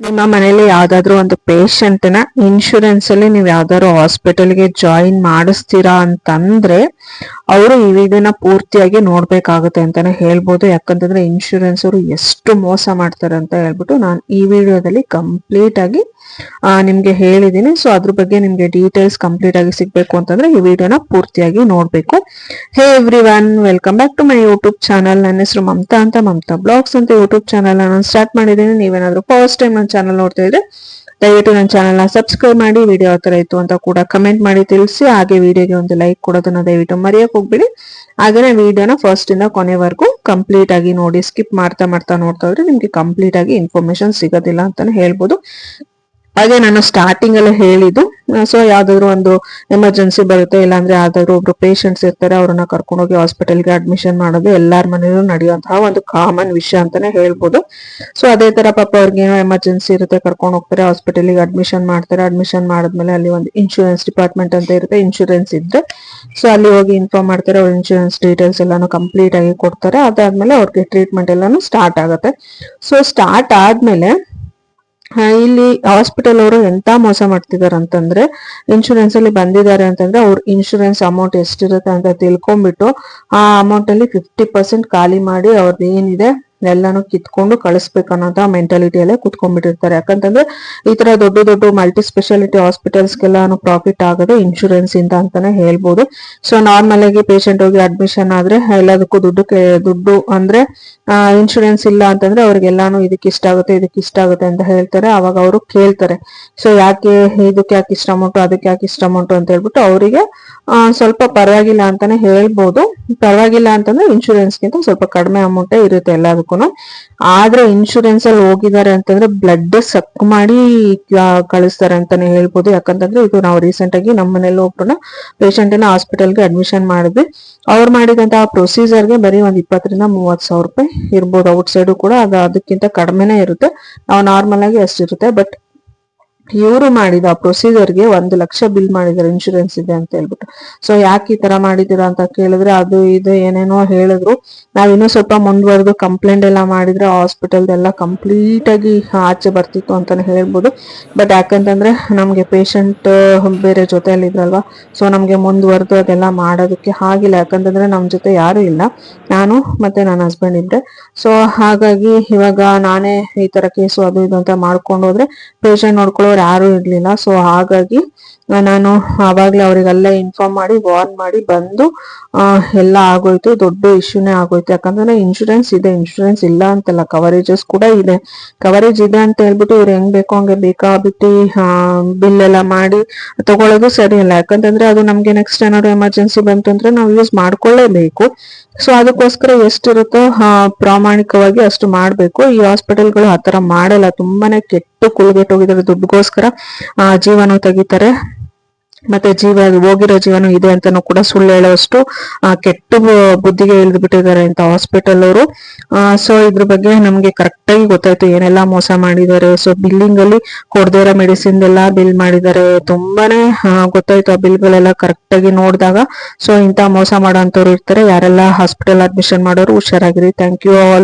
ನಿಮ್ಮ ಮನೇಲಿ ಯಾವ್ದಾದ್ರು ಒಂದು ಪೇಷಂಟ್ ನ ಇನ್ಶೂರೆನ್ಸ್ ಅಲ್ಲಿ ನೀವು ಯಾವ್ದಾದ್ರು ಹಾಸ್ಪಿಟಲ್ಗೆ ಜಾಯಿನ್ ಮಾಡಿಸ್ತೀರಾ ಅಂತಂದ್ರೆ ಅವರು ಈ ವಿಡಿಯೋನ ಪೂರ್ತಿಯಾಗಿ ನೋಡ್ಬೇಕಾಗುತ್ತೆ ಅಂತಾನೆ ಹೇಳ್ಬೋದು. ಯಾಕಂತಂದ್ರೆ ಇನ್ಶೂರೆನ್ಸ್ ಅವರು ಎಷ್ಟು ಮೋಸ ಮಾಡ್ತಾರೆ ಅಂತ ಹೇಳ್ಬಿಟ್ಟು ನಾನು ಈ ವಿಡಿಯೋದಲ್ಲಿ ಕಂಪ್ಲೀಟ್ ಆಗಿ ನಿಮ್ಗೆ ಹೇಳಿದೀನಿ. ಸೊ ಅದ್ರ ಬಗ್ಗೆ ನಿಮ್ಗೆ ಡೀಟೇಲ್ಸ್ ಕಂಪ್ಲೀಟ್ ಆಗಿ ಸಿಗ್ಬೇಕು ಅಂತಂದ್ರೆ ಈ ವಿಡಿಯೋನ ಪೂರ್ತಿಯಾಗಿ ನೋಡ್ಬೇಕು. Hey everyone, welcome back to my YouTube channel. ನನ್ನ ಹೆಸರು ಮಮತಾ ಅಂತ, ಮಮತಾ ಬ್ಲಾಗ್ಸ್ ಅಂತ ಯೂಟ್ಯೂಬ್ ಚಾನಲ್ ನಾನು ಸ್ಟಾರ್ಟ್ ಮಾಡಿದ್ದೀನಿ. ನೀವೇನಾದ್ರೂ ಫಸ್ಟ್ ಟೈಮ್ ನನ್ನ ಚಾನಲ್ ನೋಡ್ತಾ ಇದ್ರೆ ದಯವಿಟ್ಟು ನನ್ನ ಚಾನಲ್ ನ ಸಬ್ಸ್ಕ್ರೈಬ್ ಮಾಡಿ, ವಿಡಿಯೋ ಯಾವ ತರ ಇತ್ತು ಅಂತ ಕೂಡ ಕಮೆಂಟ್ ಮಾಡಿ ತಿಳಿಸಿ. ಹಾಗೆ ವಿಡಿಯೋಗೆ ಒಂದು ಲೈಕ್ ಕೊಡೋದನ್ನ ದಯವಿಟ್ಟು ಮರೆಯಕ್ ಹೋಗ್ಬಿಡಿ. ಹಾಗೆ ವಿಡಿಯೋನ ಫಸ್ಟ್ ಇಂದ ಕೊನೆವರೆಗೂ ಕಂಪ್ಲೀಟ್ ಆಗಿ ನೋಡಿ. ಸ್ಕಿಪ್ ಮಾಡ್ತಾ ನೋಡ್ತಾ ಹೋದ್ರೆ ನಿಮ್ಗೆ ಕಂಪ್ಲೀಟ್ ಆಗಿ ಇನ್ಫಾರ್ಮೇಶನ್ ಸಿಗೋದಿಲ್ಲ ಅಂತಾನೆ ಹೇಳ್ಬೋದು. ಹಾಗೆ ನಾನು ಸ್ಟಾರ್ಟಿಂಗ್ ಅಲ್ಲೇ ಹೇಳಿದ್ದು, ಸೊ ಯಾವ್ದಾದ್ರು ಒಂದು ಎಮರ್ಜೆನ್ಸಿ ಬರುತ್ತೆ, ಇಲ್ಲಾಂದ್ರೆ ಯಾವ್ದಾದ್ರು ಒಬ್ರು ಪೇಷಂಟ್ಸ್ ಇರ್ತಾರೆ, ಅವ್ರನ್ನ ಕರ್ಕೊಂಡೋಗಿ ಹಾಸ್ಪಿಟಲ್ಗೆ ಅಡ್ಮಿಷನ್ ಮಾಡೋದು ಎಲ್ಲಾರ ಮನೆಯಲ್ಲೂ ನಡೆಯುವಂತಹ ಒಂದು ಕಾಮನ್ ವಿಷಯ ಅಂತಾನೆ ಹೇಳ್ಬೋದು. ಸೊ ಅದೇ ತರ ಪಾಪ ಅವ್ರಿಗೆ ಏನೋ ಎಮರ್ಜೆನ್ಸಿ ಇರುತ್ತೆ, ಕರ್ಕೊಂಡು ಹೋಗ್ತಾರೆ ಹಾಸ್ಪಿಟಲ್ಗೆ ಅಡ್ಮಿಷನ್ ಮಾಡ್ತಾರೆ. ಅಡ್ಮಿಷನ್ ಮಾಡಿದ್ಮೇಲೆ ಅಲ್ಲಿ ಒಂದು ಇನ್ಶೂರೆನ್ಸ್ ಡಿಪಾರ್ಟ್ಮೆಂಟ್ ಅಂತ ಇರುತ್ತೆ. ಇನ್ಶೂರೆನ್ಸ್ ಇದ್ರೆ ಸೊ ಅಲ್ಲಿ ಹೋಗಿ ಇನ್ಫಾರ್ಮ್ ಮಾಡ್ತಾರೆ, ಅವ್ರ ಇನ್ಶೂರೆನ್ಸ್ ಡೀಟೇಲ್ಸ್ ಎಲ್ಲಾನು ಕಂಪ್ಲೀಟ್ ಆಗಿ ಕೊಡ್ತಾರೆ. ಅದಾದ್ಮೇಲೆ ಅವ್ರಿಗೆ ಟ್ರೀಟ್ಮೆಂಟ್ ಎಲ್ಲಾನು ಸ್ಟಾರ್ಟ್ ಆಗುತ್ತೆ. ಸೊ ಸ್ಟಾರ್ಟ್ ಆದ್ಮೇಲೆ ಇಲ್ಲಿ ಹಾಸ್ಪಿಟಲ್ ಅವರು ಎಂತ ಮೋಸ ಮಾಡ್ತಿದಾರೆ ಅಂತಂದ್ರೆ, ಇನ್ಶೂರೆನ್ಸ್ ಅಲ್ಲಿ ಬಂದಿದ್ದಾರೆ ಅಂತಂದ್ರೆ ಅವ್ರ ಇನ್ಶೂರೆನ್ಸ್ ಅಮೌಂಟ್ ಎಷ್ಟಿರುತ್ತೆ ಅಂತ ತಿಳ್ಕೊಂಡ್ಬಿಟ್ಟು ಆ ಅಮೌಂಟ್ ಅಲ್ಲಿ 50% ಖಾಲಿ ಮಾಡಿ ಅವ್ರದ್ದು ಏನಿದೆ ಎಲ್ಲಾನು ಕಿತ್ಕೊಂಡು ಕಳಿಸ್ಬೇಕನ್ನೋದ ಮೆಂಟಾಲಿಟಿಯಲ್ಲೇ ಕುತ್ಕೊಂಡ್ಬಿಟ್ಟಿರ್ತಾರೆ. ಯಾಕಂತಂದ್ರೆ ಈ ತರ ದೊಡ್ಡ ದೊಡ್ಡ ಮಲ್ಟಿ ಸ್ಪೆಷಾಲಿಟಿ ಹಾಸ್ಪಿಟಲ್ಸ್ಗೆಲ್ಲಾನು ಪ್ರಾಫಿಟ್ ಆಗೋದು ಇನ್ಶೂರೆನ್ಸ್ ಇಂದ ಅಂತಾನೆ ಹೇಳ್ಬೋದು. ಸೊ ನಾರ್ಮಲ್ ಆಗಿ ಪೇಷಂಟ್ ಹೋಗಿ ಅಡ್ಮಿಷನ್ ಆದ್ರೆ ಎಲ್ಲದಕ್ಕೂ ದುಡ್ಡು ಅಂದ್ರೆ ಇನ್ಶೂರೆನ್ಸ್ ಇಲ್ಲ ಅಂತಂದ್ರೆ ಅವ್ರಿಗೆಲ್ಲಾನು ಇದಕ್ಕೆ ಇಷ್ಟ ಆಗುತ್ತೆ ಅಂತ ಹೇಳ್ತಾರೆ. ಅವಾಗ ಅವರು ಕೇಳ್ತಾರೆ, ಸೊ ಇದಕ್ಕೆ ಯಾಕೆ ಇಷ್ಟ ಅಮೌಂಟು, ಅದಕ್ಕೆ ಯಾಕೆ ಇಷ್ಟ ಅಮೌಂಟು ಅಂತ ಹೇಳ್ಬಿಟ್ಟು ಅವರಿಗೆ ಸ್ವಲ್ಪ ಪರವಾಗಿಲ್ಲ ಅಂತಾನೆ ಹೇಳ್ಬೋದು. ಪರವಾಗಿಲ್ಲ ಅಂತಂದ್ರೆ ಇನ್ಶೂರೆನ್ಸ್ ಗಿಂತ ಸ್ವಲ್ಪ ಕಡಿಮೆ ಅಮೌಂಟೇ ಇರುತ್ತೆ ಎಲ್ಲದಕ್ಕೂ. ಆದ್ರೆ ಇನ್ಶೂರೆನ್ಸ್ ಅಲ್ಲಿ ಹೋಗಿದ್ದಾರೆ ಅಂತಂದ್ರೆ ಬ್ಲಡ್ ಸಕ್ ಮಾಡಿ ಕಳಿಸ್ತಾರೆ ಅಂತಾನೆ ಹೇಳ್ಬೋದು. ಯಾಕಂತಂದ್ರೆ ಇದು ನಾವು ರೀಸೆಂಟ್ ಆಗಿ ನಮ್ಮ ಮನೇಲಿ ಒಬ್ಬರನ್ನ ಪೇಷಂಟ್ ನ ಹಾಸ್ಪಿಟಲ್ಗೆ ಅಡ್ಮಿಷನ್ ಮಾಡಿದ್ವಿ. ಅವ್ರು ಮಾಡಿದಂತಹ ಪ್ರೊಸೀಜರ್ಗೆ ಬರೀ ಒಂದ್ 20,000-30,000 ರೂಪಾಯಿ ಇರ್ಬೋದು. ಔಟ್ ಸೈಡ್ ಕೂಡ ಅದಕ್ಕಿಂತ ಕಡಿಮೆನೇ ಇರುತ್ತೆ. ನಾವು ನಾರ್ಮಲ್ ಆಗಿ ಅಷ್ಟಿರುತ್ತೆ. ಬಟ್ ಇವರು ಮಾಡಿದ ಪ್ರೊಸೀಜರ್ಗೆ 1 ಲಕ್ಷ ಬಿಲ್ ಮಾಡಿದ್ದಾರೆ ಇನ್ಶೂರೆನ್ಸ್ ಇದೆ ಅಂತ ಹೇಳ್ಬಿಟ್ಟು. ಸೊ ಯಾಕೆ ಈ ತರ ಮಾಡಿದೀರಾ ಅಂತ ಕೇಳಿದ್ರೆ ಅದು ಇದು ಏನೇನೋ ಹೇಳಿದ್ರು. ನಾವ್ ಇನ್ನೂ ಸ್ವಲ್ಪ ಮುಂದುವರೆದು ಕಂಪ್ಲೇಂಟ್ ಎಲ್ಲ ಮಾಡಿದ್ರೆ ಹಾಸ್ಪಿಟಲ್ ಎಲ್ಲ ಕಂಪ್ಲೀಟ್ ಆಗಿ ಆಚೆ ಬರ್ತಿತ್ತು ಅಂತಾನೆ ಹೇಳ್ಬೋದು. ಬಟ್ ಯಾಕಂತಂದ್ರೆ ನಮ್ಗೆ ಪೇಷಂಟ್ ಬೇರೆ ಜೊತೆಯಲ್ಲಿ ಇದ್ರಲ್ವಾ, ಸೊ ನಮ್ಗೆ ಮುಂದುವರೆದು ಅದೆಲ್ಲ ಮಾಡೋದಕ್ಕೆ ಆಗಿಲ್ಲ. ಯಾಕಂತಂದ್ರೆ ನಮ್ ಜೊತೆ ಯಾರು ಇಲ್ಲ, ನಾನು ಮತ್ತೆ ನನ್ನ ಹಸ್ಬೆಂಡ್ ಇದ್ದೆ. ಸೊ ಹಾಗಾಗಿ ಇವಾಗ ನಾನೇ ಈ ತರ ಕೇಸು ಅದು ಇದು ಅಂತ ಮಾಡ್ಕೊಂಡು ಹೋದ್ರೆ ಪೇಷಂಟ್ ನೋಡ್ಕೊಳ್ಳೋ ಯಾರು ಇರ್ಲಿಲ್ಲ. ಸೊ ಹಾಗಾಗಿ ನಾನು ಆವಾಗ್ಲೇ ಅವರಿಗೆಲ್ಲ ಇನ್ಫಾರ್ಮ್ ಮಾಡಿ ವಾರ್ನ್ ಮಾಡಿ ಬಂದು ಎಲ್ಲ ಆಗೋಯ್ತು. ದೊಡ್ಡ ಇಶ್ಯೂನೇ ಆಗೋಯ್ತು. ಯಾಕಂದ್ರೆ ಇನ್ಶೂರೆನ್ಸ್ ಇದೆ, ಇನ್ಶೂರೆನ್ಸ್ ಇಲ್ಲ ಅಂತಲ್ಲ, ಕವರೇಜಸ್ ಕೂಡ ಇದೆ. ಕವರೇಜ್ ಇದೆ ಅಂತ ಹೇಳ್ಬಿಟ್ಟು ಇವ್ರು ಹೆಂಗ್ ಬೇಕೋ ಹಂಗೆ ಬೇಕಾಬಿಟ್ಟು ಬಿಲ್ ಎಲ್ಲ ಮಾಡಿ ತಗೊಳ್ಳೋದು ಸರಿ ಅಲ್ಲ. ಯಾಕಂತಂದ್ರೆ ಅದು ನಮ್ಗೆ ನೆಕ್ಸ್ಟ್ ಏನಾದ್ರು ಎಮರ್ಜೆನ್ಸಿ ಬಂತು ಅಂದ್ರೆ ನಾವು ಯೂಸ್ ಮಾಡ್ಕೊಳ್ಳೇಬೇಕು. ಸೊ ಅದಕ್ಕೋಸ್ಕರ ಎಷ್ಟಿರುತ್ತೋ ಪ್ರಾಮಾಣಿಕವಾಗಿ ಅಷ್ಟು ಮಾಡ್ಬೇಕು. ಈ ಹಾಸ್ಪಿಟಲ್ಗಳು ಆತರ ಮಾಡಲ್ಲ, ತುಂಬಾನೇ ಕೆಟ್ಟು ಕುಳ್ಗೆಟ್ಟೋಗಿದ್ದಾರೆ. ದುಡ್ಡುಗೋಸ್ಕರ ಜೀವನ ತೆಗಿತಾರೆ. ಮತ್ತೆ ಹೋಗಿರೋ ಜೀವನ ಇದೆ ಅಂತಾನು ಕೂಡ ಸುಳ್ಳು ಹೇಳೋಷ್ಟು ಕೆಟ್ಟ ಬುದ್ಧಿಗೆ ಇಳಿದು ಬಿಟ್ಟಿದ್ದಾರೆ ಅಂತ ಹಾಸ್ಪಿಟಲ್ ಅವರು. ಸೊ ಇದ್ರ ಬಗ್ಗೆ ನಮ್ಗೆ ಕರೆಕ್ಟ್ ಆಗಿ ಗೊತ್ತಾಯ್ತು ಏನೆಲ್ಲಾ ಮೋಸ ಮಾಡಿದ್ದಾರೆ. ಸೊ ಬಿಲ್ಲಿಂಗ್ ಅಲ್ಲಿ ಕೊಡದೇ ಇರೋ ಮೆಡಿಸಿನ್ ಎಲ್ಲ ಬಿಲ್ ಮಾಡಿದ್ದಾರೆ. ತುಂಬಾನೇ ಗೊತ್ತಾಯ್ತು ಆ ಬಿಲ್ಗಳೆಲ್ಲ ಕರೆಕ್ಟ್ ಆಗಿ ನೋಡಿದಾಗ. ಸೊ ಇಂತ ಮೋಸ ಮಾಡೋಂಥವ್ರು ಇರ್ತಾರೆ. ಯಾರೆಲ್ಲ ಹಾಸ್ಪಿಟಲ್ ಅಡ್ಮಿಷನ್ ಮಾಡೋರು ಹುಷಾರಾಗಿರಿ. Thank you all.